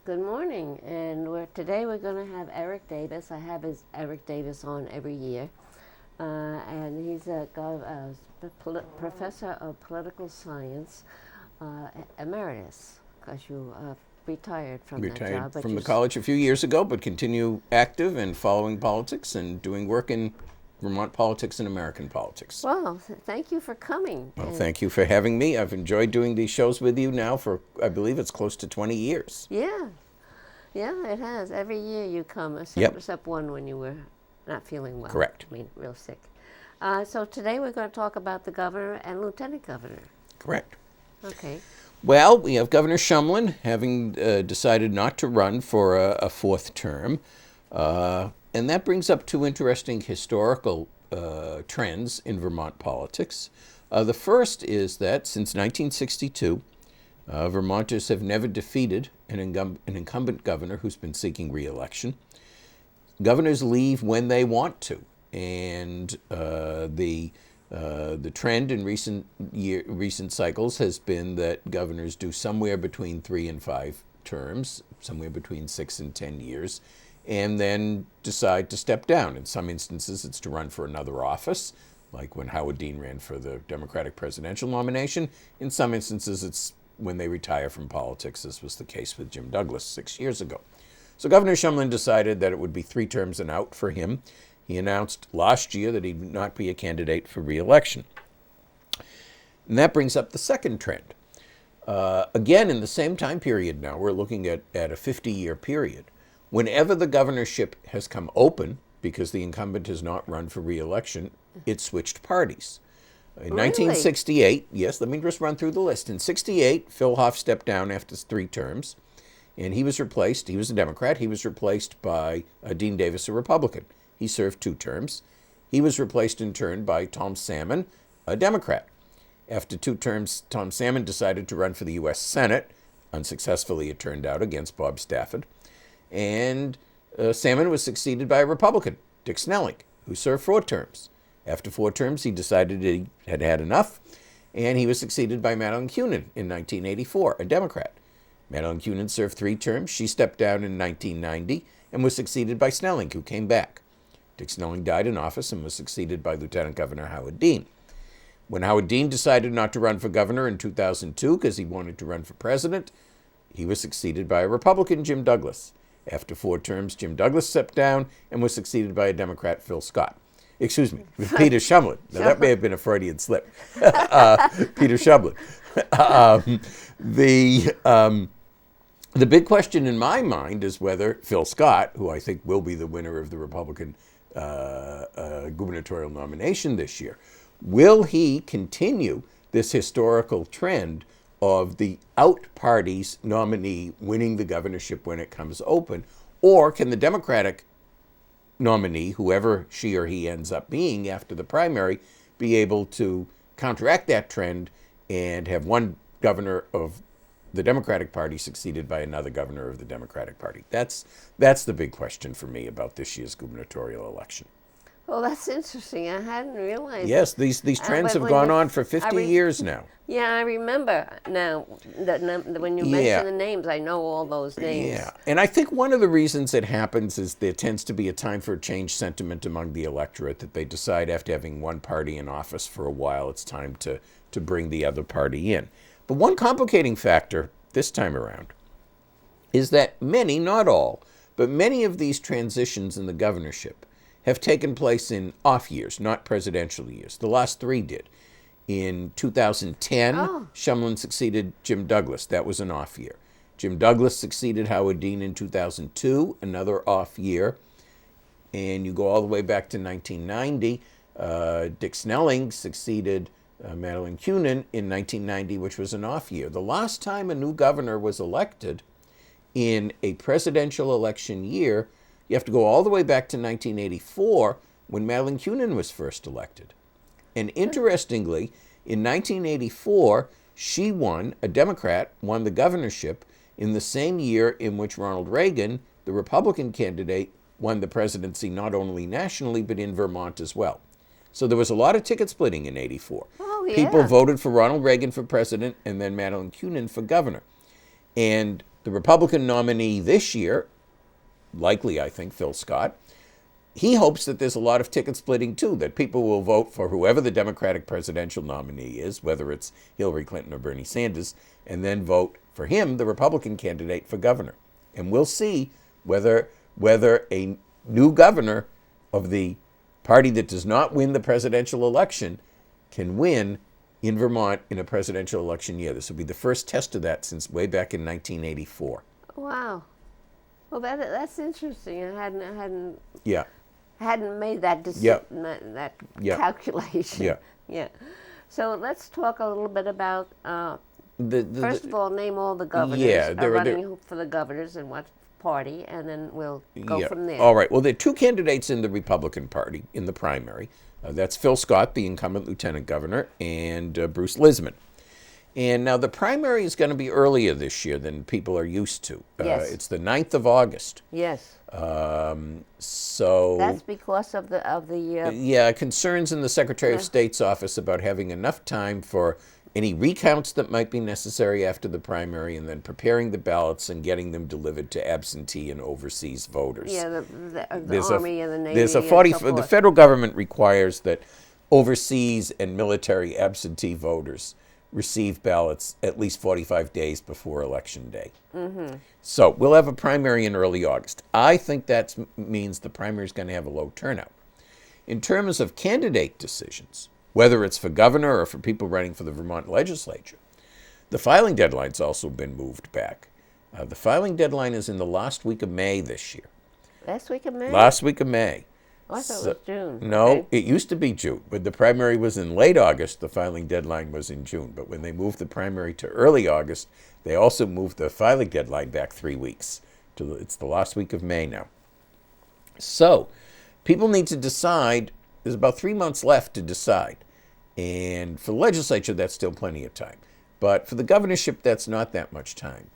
Good morning, and today we're going to have Eric Davis. I have Eric Davis on every year, and he's a professor of political science, emeritus, because you retired from that Retired job, but from the college a few years ago, but continue active and following politics and doing work in Vermont politics and American politics. well, thank you for coming. Well, And thank you for having me. I've enjoyed doing these shows with you now for, I believe it's close to 20 years. yeah, yeah, it has. Every year you come, Yep, except one when you were not feeling well. correct. I mean, real sick. So today we're going to talk about the governor and lieutenant governor. Correct. Okay. Well, we have Governor Shumlin having decided not to run for a fourth term. And that brings up two interesting historical trends in Vermont politics. The first is that since 1962, Vermonters have never defeated an incumbent governor who's been seeking re-election. Governors leave when they want to, and the trend in recent cycles has been that governors do somewhere between 3 and 5 terms, somewhere between 6 and 10 years, and then decide to step down. In some instances, it's to run for another office, like when Howard Dean ran for the Democratic presidential nomination. In some instances, it's when they retire from politics, as was the case with Jim Douglas 6 years ago. So Governor Shumlin decided that it would be 3 terms and out for him. He announced last year that he would not be a candidate for re-election. And that brings up the second trend. Again, in the same time period now, we're looking at a 50-year period. Whenever the governorship has come open, because the incumbent has not run for re-election, it switched parties. In Really? 1968, yes, let me just run through the list. In 68, Phil Hoff stepped down after 3 terms, and he was a Democrat, he was replaced by Dean Davis, a Republican. He served 2 terms. He was replaced in turn by Tom Salmon, a Democrat. After 2 terms, Tom Salmon decided to run for the U.S. Senate, unsuccessfully, it turned out, against Bob Stafford. And Salmon was succeeded by a Republican, Dick Snelling, who served 4 terms. After 4 terms, he decided he had had enough, and he was succeeded by Madeline Kunin in 1984, a Democrat. Madeline Kunin served 3 terms. She stepped down in 1990 and was succeeded by Snelling, who came back. Dick Snelling died in office and was succeeded by Lieutenant Governor Howard Dean. When Howard Dean decided not to run for governor in 2002 because he wanted to run for president, he was succeeded by a Republican, Jim Douglas. After 4 terms, Jim Douglas stepped down and was succeeded by a Democrat, Phil Scott. Excuse me, Peter Shumlin. Now, that may have been a Freudian slip. Peter Shumlin. Um, the, um, the big question in my mind is whether Phil Scott, who I think will be the winner of the Republican gubernatorial nomination this year, will he continue this historical trend of the out party's nominee winning the governorship when it comes open, or can the Democratic nominee, whoever she or he ends up being after the primary, be able to counteract that trend and have one governor of the Democratic Party succeeded by another governor of the Democratic Party? That's the big question for me about this year's gubernatorial election. Well, that's interesting. I hadn't realized. Yes, these trends But have gone on for I 50 years now. yeah, I remember now that when you Yeah. mention the names, I know all those names. Yeah, and I think one of the reasons it happens is there tends to be a time for a change sentiment among the electorate, that they decide after having one party in office for a while, it's time to bring the other party in. But one complicating factor this time around is that many, not all, but many of these transitions in the governorship have taken place in off years, not presidential years. The last 3 did. In 2010, Oh. Shumlin succeeded Jim Douglas. That was an off year. Jim Douglas succeeded Howard Dean in 2002, another off year. And you go all the way back to 1990. Dick Snelling succeeded Madeline Kunin in 1990, which was an off year. The last time a new governor was elected in a presidential election year, you have to go all the way back to 1984 when Madeline Kunin was first elected. And interestingly, in 1984, she won, a Democrat, won the governorship in the same year in which Ronald Reagan, the Republican candidate, won the presidency not only nationally but in Vermont as well. So there was a lot of ticket splitting in 84. Oh, People yeah. voted for Ronald Reagan for president and then Madeline Kunin for governor. And The Republican nominee this year, likely, I think, Phil Scott, he hopes that there's a lot of ticket splitting too, that people will vote for whoever the Democratic presidential nominee is, whether it's Hillary Clinton or Bernie Sanders, and then vote for him, the Republican candidate, for governor. And we'll see whether a new governor of the party that does not win the presidential election can win in Vermont in a presidential election year. This will be the first test of that since way back in 1984. Wow. Well, that's interesting. Yeah. Hadn't made that that calculation. Yeah. Yeah. So let's talk a little bit about. First of all, name all the governors running for the governors and what party, and then we'll go from there. All right. Well, there are two candidates in the Republican Party in the primary. That's Phil Scott, the incumbent lieutenant governor, and Bruce Lisman. And now the primary is going to be earlier this year than people are used to. Yes. It's the 9th of August. Yes. So that's because of the concerns in the Secretary of State's office about having enough time for any recounts that might be necessary after the primary, and then preparing the ballots and getting them delivered to absentee and overseas voters. Yeah, the Army and the Navy. There's a the federal government requires that overseas and military absentee voters receive ballots at least 45 days before Election Day. Mm-hmm. So we'll have a primary in early August. I think that means the primary is going to have a low turnout. In terms of candidate decisions, whether it's for governor or for people running for the Vermont legislature, the filing deadline's also been moved back. The filing deadline is in the last week of May this year. Last week of May? Last week of May. Oh, I thought it was June. No, okay. It used to be June. When the primary was in late August, the filing deadline was in June. But when they moved the primary to early August, they also moved the filing deadline back 3 weeks. It's the last week of May now. So people need to decide. There's about 3 months left to decide. And for the legislature, that's still plenty of time. But for the governorship, that's not that much time.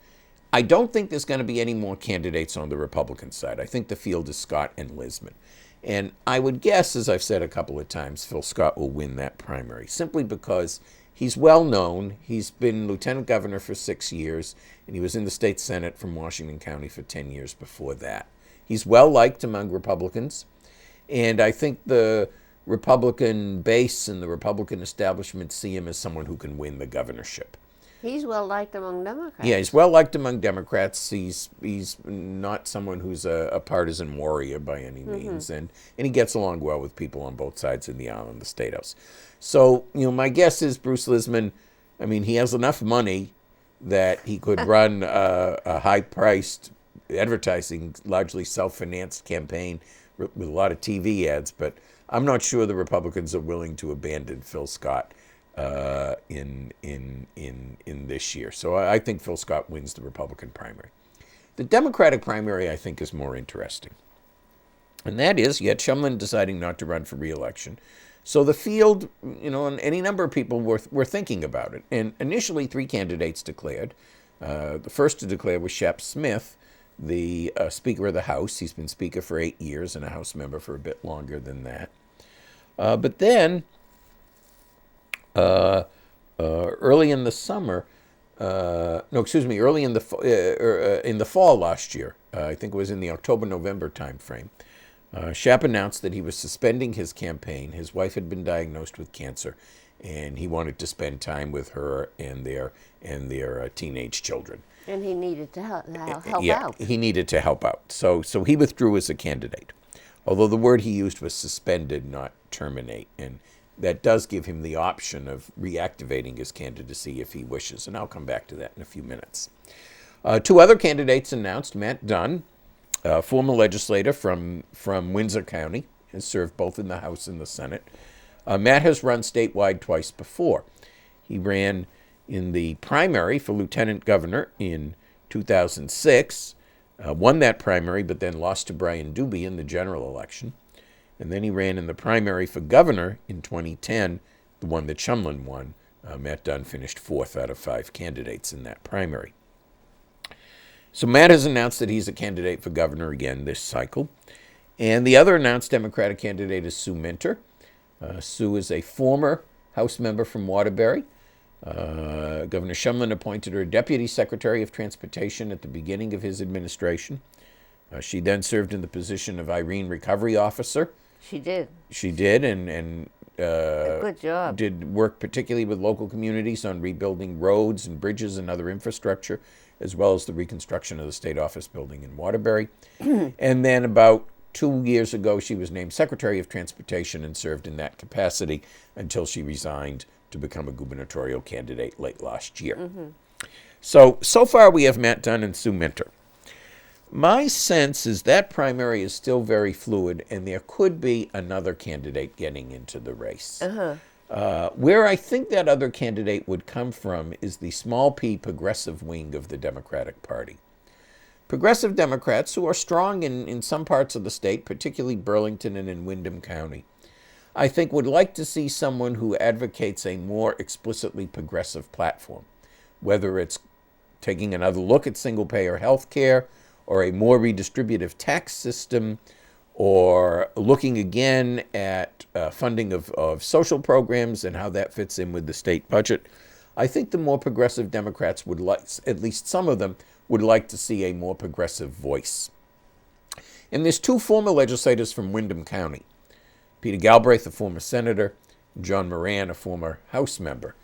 I don't think there's going to be any more candidates on the Republican side. I think the field is Scott and Lisman. And I would guess, as I've said a couple of times, Phil Scott will win that primary, simply because he's well known. He's been lieutenant governor for 6 years, and he was in the state Senate from Washington County for 10 years before that. He's well liked among Republicans, and I think the Republican base and the Republican establishment see him as someone who can win the governorship. He's well liked among Democrats. Yeah, he's well liked among Democrats. He's not someone who's a partisan warrior by any means, and he gets along well with people on both sides of the aisle in the State House. So, my guess is Bruce Lisman, he has enough money that he could run a high-priced advertising, largely self-financed campaign with a lot of TV ads, but I'm not sure the Republicans are willing to abandon Phil Scott in this year. So I think Phil Scott wins the Republican primary. The Democratic primary, I think, is more interesting. And that is, you had Shumlin deciding not to run for re-election. So the field, and any number of people were thinking about it. And initially, 3 candidates declared. The first to declare was Shep Smith, the Speaker of the House. He's been Speaker for 8 years and a House member for a bit longer than that. But then, early in the summer, early in the fall last year, I think it was in the October-November timeframe, Shep announced that he was suspending his campaign. His wife had been diagnosed with cancer, and he wanted to spend time with her and their teenage children. And he needed to help out. He needed to help out. So he withdrew as a candidate, although the word he used was suspended, not terminate. And that does give him the option of reactivating his candidacy if he wishes. And I'll come back to that in a few minutes. 2 other candidates announced. Matt Dunn, former legislator from Windsor County, has served both in the House and the Senate. Matt has run statewide twice before. He ran in the primary for lieutenant governor in 2006, won that primary, but then lost to Brian Doobie in the general election. And then he ran in the primary for governor in 2010, the one that Shumlin won. Matt Dunn finished 4th out of 5 candidates in that primary. So Matt has announced that he's a candidate for governor again this cycle. And the other announced Democratic candidate is Sue Minter. Sue is a former House member from Waterbury. Governor Shumlin appointed her Deputy Secretary of Transportation at the beginning of his administration. She then served in the position of Irene Recovery Officer. She did. She did, and Good job. did work particularly with local communities on rebuilding roads and bridges and other infrastructure, as well as the reconstruction of the state office building in Waterbury. And then about 2 years ago, she was named Secretary of Transportation and served in that capacity until she resigned to become a gubernatorial candidate late last year. So far we have Matt Dunn and Sue Minter. My sense is that primary is still very fluid, and there could be another candidate getting into the race. Where I think that other candidate would come from is the small p progressive wing of the Democratic Party. Progressive Democrats, who are strong in some parts of the state, particularly Burlington and in Windham County, I think would like to see someone who advocates a more explicitly progressive platform, whether it's taking another look at single-payer health care, or a more redistributive tax system, or looking again at funding of social programs and how that fits in with the state budget. I think the more progressive Democrats would like, at least some of them, would like to see a more progressive voice. And there's two former legislators from Windham County, Peter Galbraith, a former senator, and John Moran, a former House member,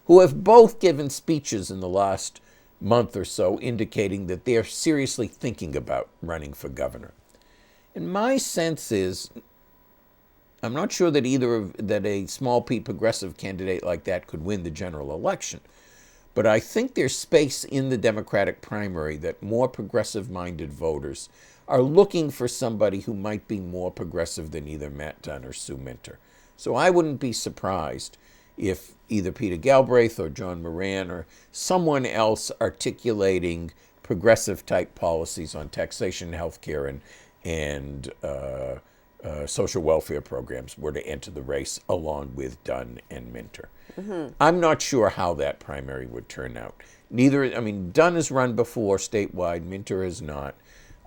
who have both given speeches in the last month or so indicating that they're seriously thinking about running for governor. And my sense is, I'm not sure that that a small p progressive candidate like that could win the general election, but I think there's space in the Democratic primary that more progressive-minded voters are looking for somebody who might be more progressive than either Matt Dunn or Sue Minter. So I wouldn't be surprised if either Peter Galbraith or John Moran or someone else articulating progressive-type policies on taxation, health care, and social welfare programs were to enter the race along with Dunn and Minter. I'm not sure how that primary would turn out. Dunn has run before statewide, Minter has not.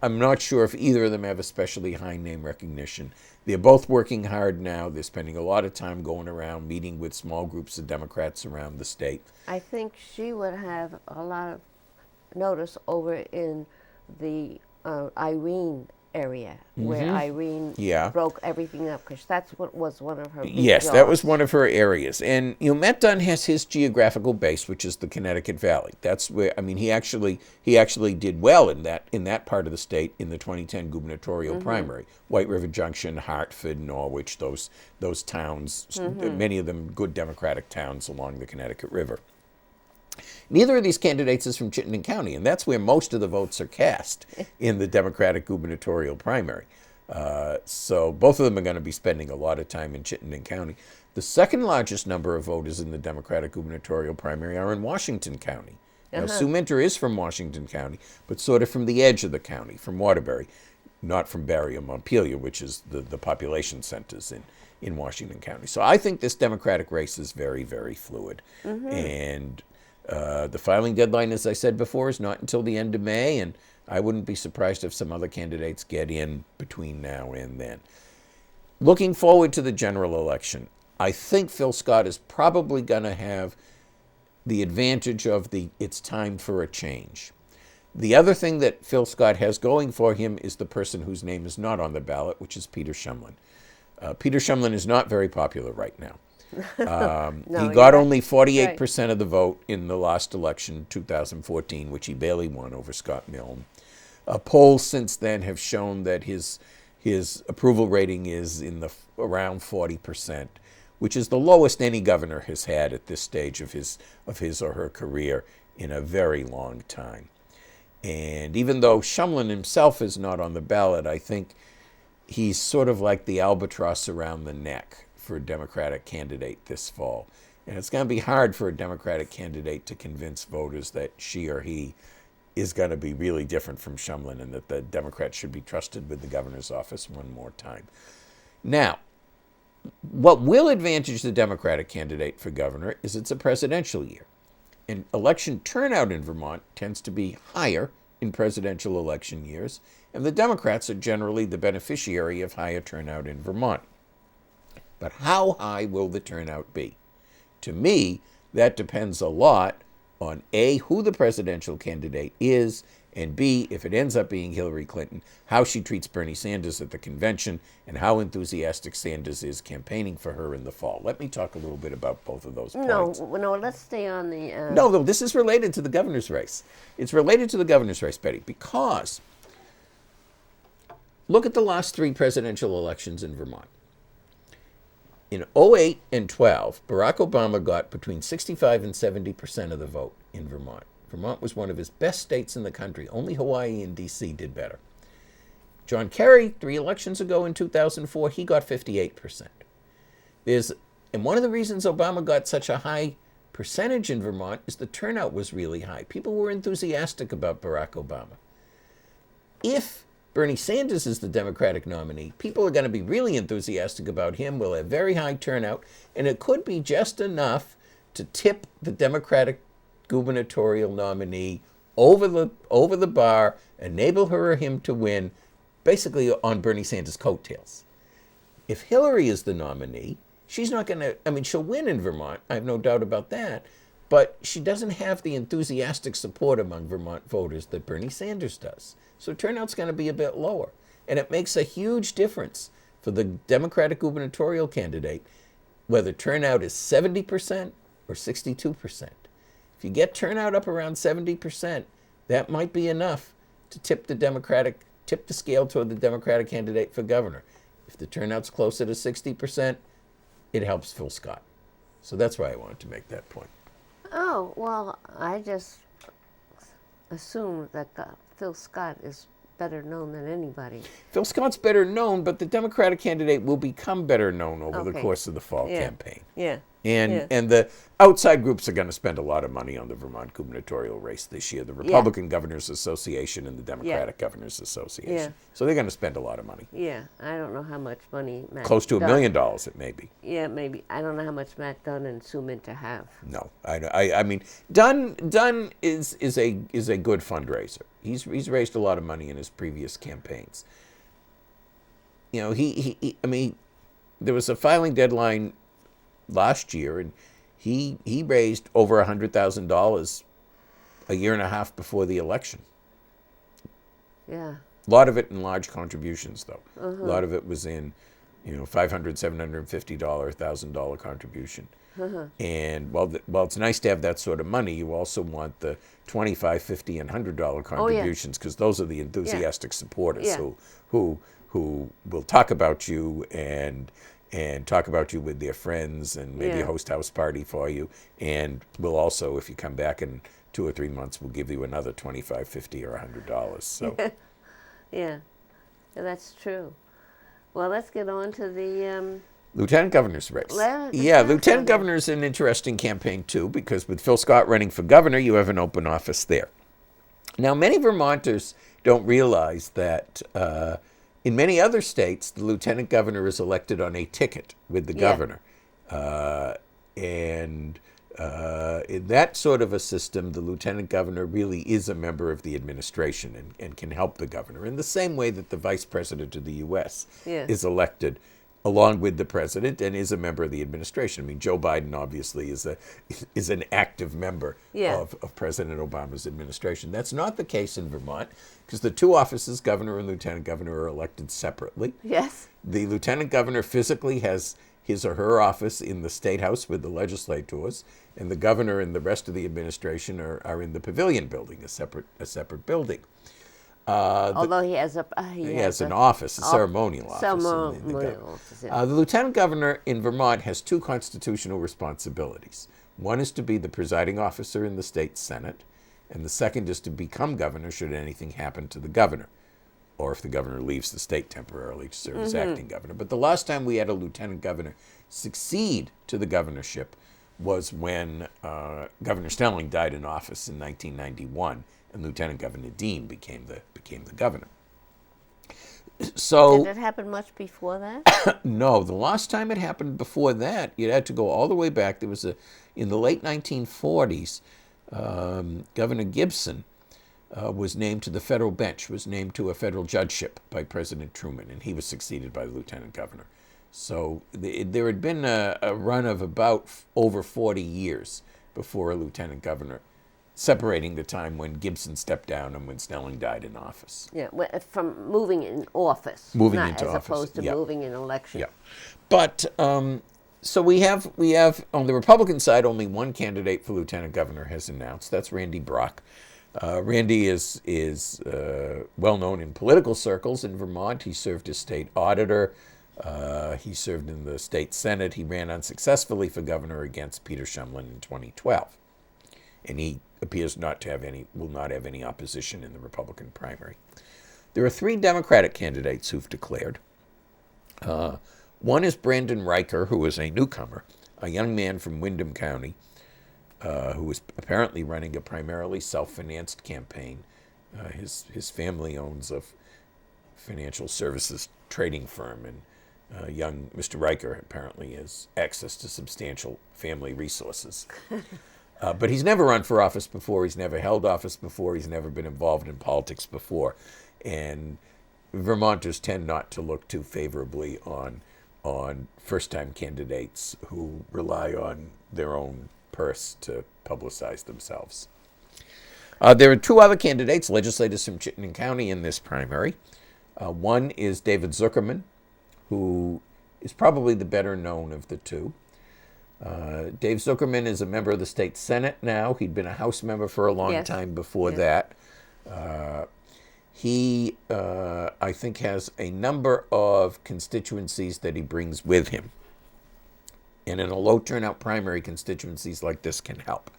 I'm not sure if either of them have especially high name recognition. They're both working hard now. They're spending a lot of time going around meeting with small groups of Democrats around the state. I think she would have a lot of notice over in the Irene area, where Irene broke everything up, because that's what was one of her big jobs. That was one of her areas. And Matt Dunn has his geographical base, which is the Connecticut Valley. That's where he actually did well in that part of the state in the 2010 gubernatorial primary. White River Junction, Hartford, Norwich, those towns, many of them good Democratic towns along the Connecticut River. Neither of these candidates is from Chittenden County, and that's where most of the votes are cast in the Democratic gubernatorial primary. So both of them are going to be spending a lot of time in Chittenden County. The second largest number of voters in the Democratic gubernatorial primary are in Washington County. Now, Sue Minter is from Washington County, but sort of from the edge of the county, from Waterbury, not from Barry or Montpelier, which is the population centers in Washington County. So I think this Democratic race is very, very fluid. And the filing deadline, as I said before, is not until the end of May, and I wouldn't be surprised if some other candidates get in between now and then. Looking forward to the general election, I think Phil Scott is probably going to have the advantage of it's time for a change. The other thing that Phil Scott has going for him is the person whose name is not on the ballot, which is Peter Shumlin. Peter Shumlin is not very popular right now. He got only 48% of the vote in the last election, 2014, which he barely won over Scott Milne. Polls since then have shown that his approval rating is in around 40%, which is the lowest any governor has had at this stage of his or her career in a very long time. And even though Shumlin himself is not on the ballot, I think he's sort of like the albatross around the neck for a Democratic candidate this fall. And it's going to be hard for a Democratic candidate to convince voters that she or he is going to be really different from Shumlin and that the Democrats should be trusted with the governor's office one more time. Now, what will advantage the Democratic candidate for governor is it's a presidential year. And election turnout in Vermont tends to be higher in presidential election years, and the Democrats are generally the beneficiary of higher turnout in Vermont. But how high will the turnout be? To me, That depends a lot on A, who the presidential candidate is, and B, if it ends up being Hillary Clinton, how she treats Bernie Sanders at the convention and how enthusiastic Sanders is campaigning for her in the fall. Let me talk a little bit about both of those points. No, let's stay on the... No, this is related to the governor's race. It's related to the governor's race, Betty, because look at the last 3 presidential elections in Vermont. In 2008 and 12, Barack Obama got between 65 and 70% of the vote in Vermont. Vermont was one of his best states in the country. Only Hawaii and D.C. did better. John Kerry, 3 elections ago in 2004, he got 58%. And one of the reasons Obama got such a high percentage in Vermont is the turnout was really high. People were enthusiastic about Barack Obama. If Bernie Sanders is the Democratic nominee, people are going to be really enthusiastic about him. We'll have very high turnout, and it could be just enough to tip the Democratic gubernatorial nominee over the bar, enable her or him to win, basically on Bernie Sanders' coattails. If Hillary is the nominee, she's not going to, she'll win in Vermont, I have no doubt about that, but she doesn't have the enthusiastic support among Vermont voters that Bernie Sanders does. So turnout's going to be a bit lower. And it makes a huge difference for the Democratic gubernatorial candidate whether turnout is 70% or 62%. If you get turnout up around 70%, that might be enough to tip the scale toward the Democratic candidate for governor. If the turnout's closer to 60%, it helps Phil Scott. So that's why I wanted to make that point. Oh, well, I just assume that Phil Scott is better known than anybody. Phil Scott's better known, but the Democratic candidate will become better known over the course of the fall campaign. Yeah. And the outside groups are going to spend a lot of money on the Vermont gubernatorial race this year, the Republican Governors Association and the Democratic Governors Association. Yeah. So they're going to spend a lot of money. Yeah, I don't know how much money Matt Close to $1 million, it may be. Yeah, maybe. I don't know how much Matt Dunn and Sue Minter have. No, I mean, Dunn is a good fundraiser. He's raised a lot of money in his previous campaigns. You know, there was a filing deadline last year, and he raised over $100,000 a year and a half before the election. Yeah. A lot of it in large contributions, though. A lot of it was in, $500, $750, $1,000 contribution. And while it's nice to have that sort of money, you also want the $25, $50, and $100 contributions, because those are the enthusiastic supporters who will talk about you and talk about you with their friends and maybe host house party for you, and will also, if you come back in 2 or 3 months, will give you another $25, $50, or $100. So yeah, that's true. Well, let's get on to the Lieutenant Governor's race. Lieutenant Governor is an interesting campaign too, because with Phil Scott running for governor, you have an open office there. Now, many Vermonters don't realize that in many other states, the lieutenant governor is elected on a ticket with the governor. In that sort of a system, the lieutenant governor really is a member of the administration and can help the governor in the same way that the vice president of the U.S. is elected along with the president and is a member of the administration. I mean, Joe Biden obviously is an active member of President Obama's administration. That's not the case in Vermont, because the 2 offices, governor and lieutenant governor, are elected separately. Yes. The lieutenant governor physically has his or her office in the State House with the legislators, and the governor and the rest of the administration are in the Pavilion Building, a separate building. Although he has an office, a ceremonial office. The lieutenant governor in Vermont has 2 constitutional responsibilities. One is to be the presiding officer in the state senate, and the second is to become governor should anything happen to the governor, or if the governor leaves the state temporarily to serve as acting governor. But the last time we had a lieutenant governor succeed to the governorship was when Governor Snelling died in office in 1991, and Lieutenant Governor Dean became the governor. So did it happen much before that? No, the last time it happened before that, you had to go all the way back. There was in the late 1940s, Governor Gibson was named to the federal bench, was named to a federal judgeship by President Truman, and he was succeeded by the lieutenant governor. So there had been a run of about over 40 years before a lieutenant governor, separating the time when Gibson stepped down and when Snelling died in office. Yeah, from moving in office, Moving not into as office, opposed to yeah. moving in election. Yeah, but so we have on the Republican side only one candidate for lieutenant governor has announced. That's Randy Brock. Randy is well known in political circles in Vermont. He served as state auditor. He served in the state senate. He ran unsuccessfully for governor against Peter Shumlin in 2012, and he appears will not have any opposition in the Republican primary. There are 3 Democratic candidates who've declared. One is Brandon Riker, who is a newcomer, a young man from Windham County, who is apparently running a primarily self-financed campaign. His family owns a financial services trading firm, and young Mr. Riker apparently has access to substantial family resources. But he's never run for office before. He's never held office before. He's never been involved in politics before. And Vermonters tend not to look too favorably on first-time candidates who rely on their own purse to publicize themselves. There are 2 other candidates, legislators from Chittenden County, in this primary. One is David Zuckerman, who is probably the better known of the 2. Dave Zuckerman is a member of the state senate now. He'd been a House member for a long time before that. He, I think, has a number of constituencies that he brings with him. And in a low turnout primary, constituencies like this can help.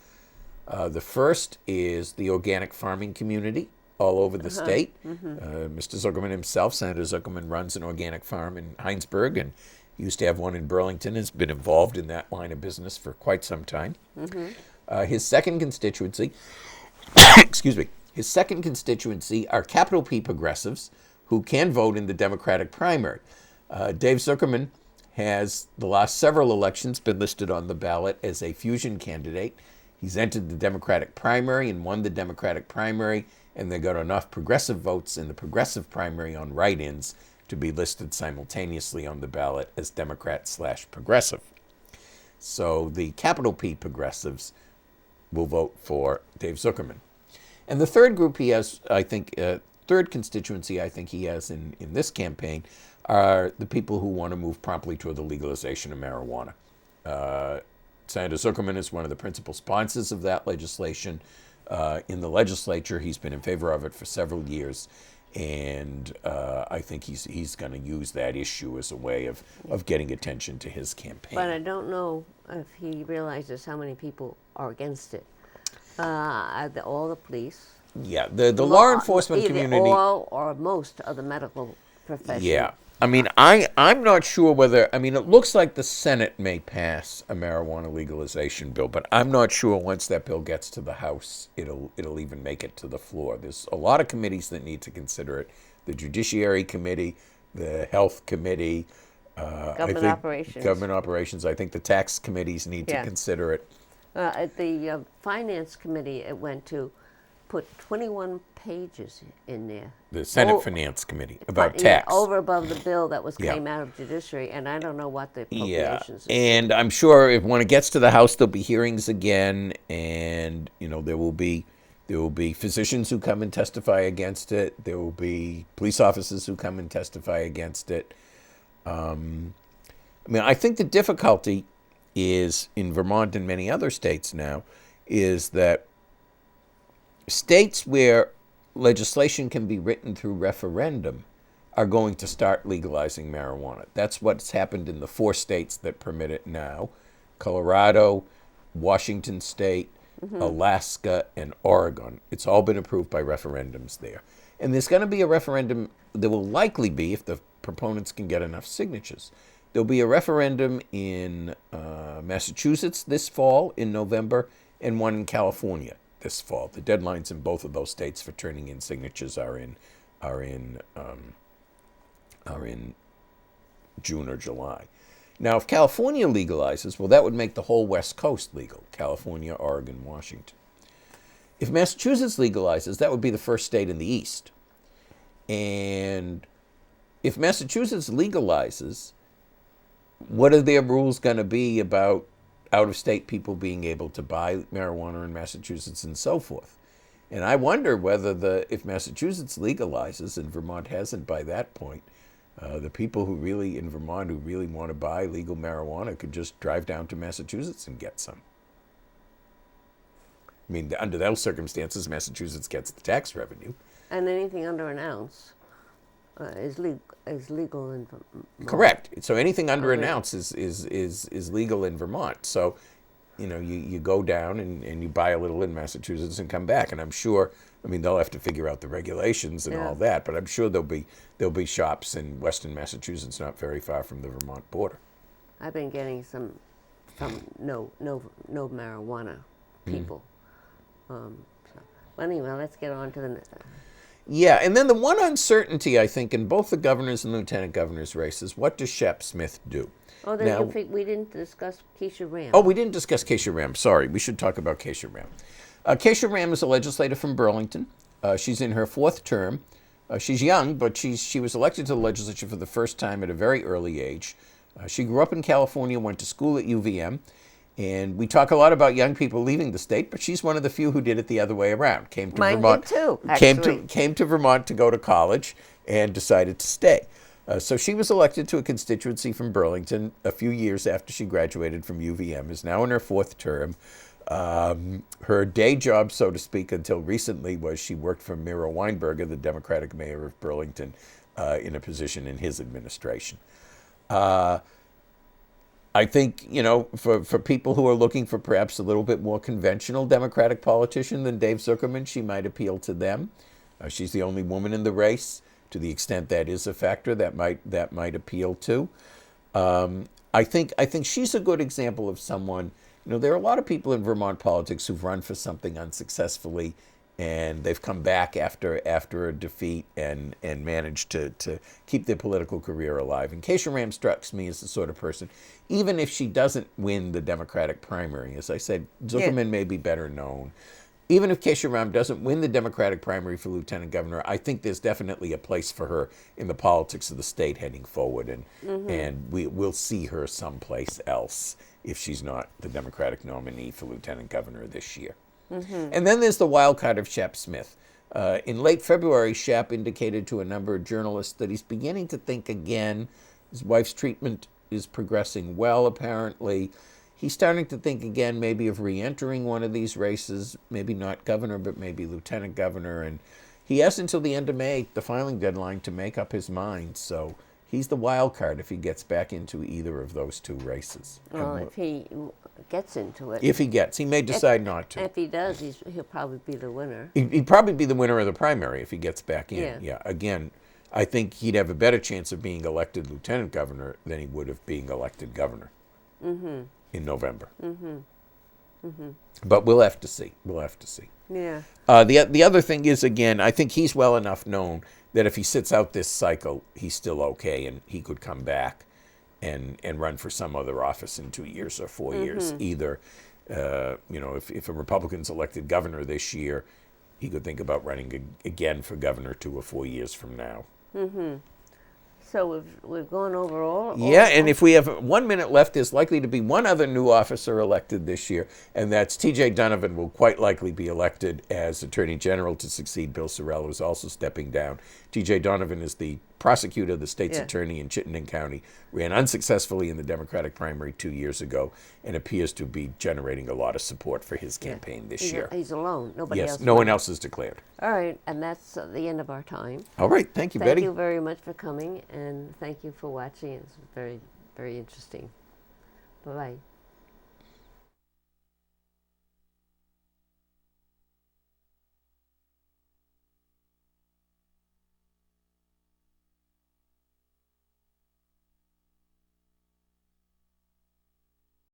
The first is the organic farming community all over the state. Mr. Zuckerman himself, Senator Zuckerman, runs an organic farm in Heinsberg, and used to have one in Burlington, has been involved in that line of business for quite some time. His second constituency, excuse me, his second constituency are capital P progressives who can vote in the Democratic primary. Dave Zuckerman has, the last several elections, been listed on the ballot as a fusion candidate. He's entered the Democratic primary and won the Democratic primary, and they got enough progressive votes in the progressive primary on write-ins to be listed simultaneously on the ballot as Democrat/progressive. So the capital P progressives will vote for Dave Zuckerman. And the third group he has, I think, third constituency I think he has in this campaign are the people who want to move promptly toward the legalization of marijuana. Senator Zuckerman is one of the principal sponsors of that legislation in the legislature. He's been in favor of it for several years. And I think he's going to use that issue as a way of getting attention to his campaign. But I don't know if he realizes how many people are against it. All the police. Yeah, the law enforcement either community. All or most of the medical profession. Yeah. I mean, I'm not sure whether, I mean, it looks like the Senate may pass a marijuana legalization bill, but I'm not sure once that bill gets to the House, it'll even make it to the floor. There's a lot of committees that need to consider it. The Judiciary Committee, the Health Committee. Government operations. Government operations. I think the tax committees need to consider it. At the Finance Committee, it went to put 21 pages in there. The Senate Finance Committee about tax. Over above the bill that came out of Judiciary, and I don't know what the appropriations is. And I'm sure when it gets to the House, there'll be hearings again, and there will be physicians who come and testify against it. There will be police officers who come and testify against it. I mean, I think the difficulty is in Vermont and many other states now is that states where legislation can be written through referendum are going to start legalizing marijuana. That's what's happened in the 4 states that permit it now: Colorado, Washington State, Alaska, and Oregon. It's all been approved by referendums there. And there's going to be a referendum, there will likely be, if the proponents can get enough signatures, there'll be a referendum in Massachusetts this fall in November, and one in California this fall. The deadlines in both of those states for turning in signatures are in June or July. Now, if California legalizes, well, that would make the whole West Coast legal: California, Oregon, Washington. If Massachusetts legalizes, that would be the first state in the East. And if Massachusetts legalizes, what are their rules going to be about out-of-state people being able to buy marijuana in Massachusetts and so forth. And I wonder whether if Massachusetts legalizes and Vermont hasn't by that point, the people who really in Vermont who really want to buy legal marijuana could just drive down to Massachusetts and get some. I mean, under those circumstances, Massachusetts gets the tax revenue. And anything under an ounce is legal in Vermont. Correct. So anything under an ounce is legal in Vermont. So, you go down and you buy a little in Massachusetts and come back. And I'm sure, they'll have to figure out the regulations and all that, but I'm sure there'll be shops in Western Massachusetts not very far from the Vermont border. I've been getting some from no marijuana people. Well, anyway, let's get on to the. Yeah, and then the one uncertainty, I think, in both the governor's and lieutenant governor's races, what does Shep Smith do? Oh, then we didn't discuss Keisha Ram. Oh, we didn't discuss Keisha Ram. Sorry, we should talk about Keisha Ram. Keisha Ram is a legislator from Burlington. She's in her 4th term. She's young, but she was elected to the legislature for the first time at a very early age. She grew up in California, went to school at UVM. And we talk a lot about young people leaving the state, but she's one of the few who did it the other way around. Came to Vermont, did too, actually. Came to Vermont to go to college and decided to stay. So she was elected to a constituency from Burlington a few years after she graduated from UVM, is now in her 4th term. Her day job, so to speak, until recently was she worked for Miro Weinberger, the Democratic mayor of Burlington, in a position in his administration. I think, for people who are looking for perhaps a little bit more conventional Democratic politician than Dave Zuckerman, she might appeal to them. She's the only woman in the race. To the extent that is a factor, that might appeal to. I think she's a good example of someone. There are a lot of people in Vermont politics who've run for something unsuccessfully, and they've come back after a defeat and managed to keep their political career alive. And Keisha Ram strikes me as the sort of person, even if she doesn't win the Democratic primary, as I said, Zuckerman may be better known. Even if Keisha Ram doesn't win the Democratic primary for lieutenant governor, I think there's definitely a place for her in the politics of the state heading forward, and we'll see her someplace else if she's not the Democratic nominee for lieutenant governor this year. And then there's the wild card of Shep Smith. In late February, Shep indicated to a number of journalists that he's beginning to think again. His wife's treatment is progressing well, apparently. He's starting to think again maybe of re-entering one of these races, maybe not governor, but maybe lieutenant governor. And he has until the end of May, the filing deadline, to make up his mind. So he's the wild card if he gets back into either of those 2 races. Well, if he gets into it. If he gets. He may decide not to. If he does, he'll probably be the winner. He'd probably be the winner of the primary if he gets back in. Yeah. Again, I think he'd have a better chance of being elected lieutenant governor than he would of being elected governor in November. But we'll have to see. Yeah. The other thing is, again, I think he's well enough known that if he sits out this cycle, he's still okay, and he could come back and run for some other office in 2 years or 4 years. Either, if a Republican's elected governor this year, he could think about running again for governor 2 or 4 years from now. So we've gone over all. Yeah, and if we have 1 minute left, there's likely to be one other new officer elected this year, and that's T.J. Donovan will quite likely be elected as Attorney General to succeed Bill Sorrell, who's also stepping down. T.J. Donovan is the prosecutor, the state's attorney in Chittenden County, ran unsuccessfully in the Democratic primary 2 years ago, and appears to be generating a lot of support for his campaign this year. He's alone. Nobody else. Yes, no one else is declared. All right, and that's the end of our time. All right, thank you, Betty. Thank you very much for coming, and thank you for watching. It's very, very interesting. Bye-bye.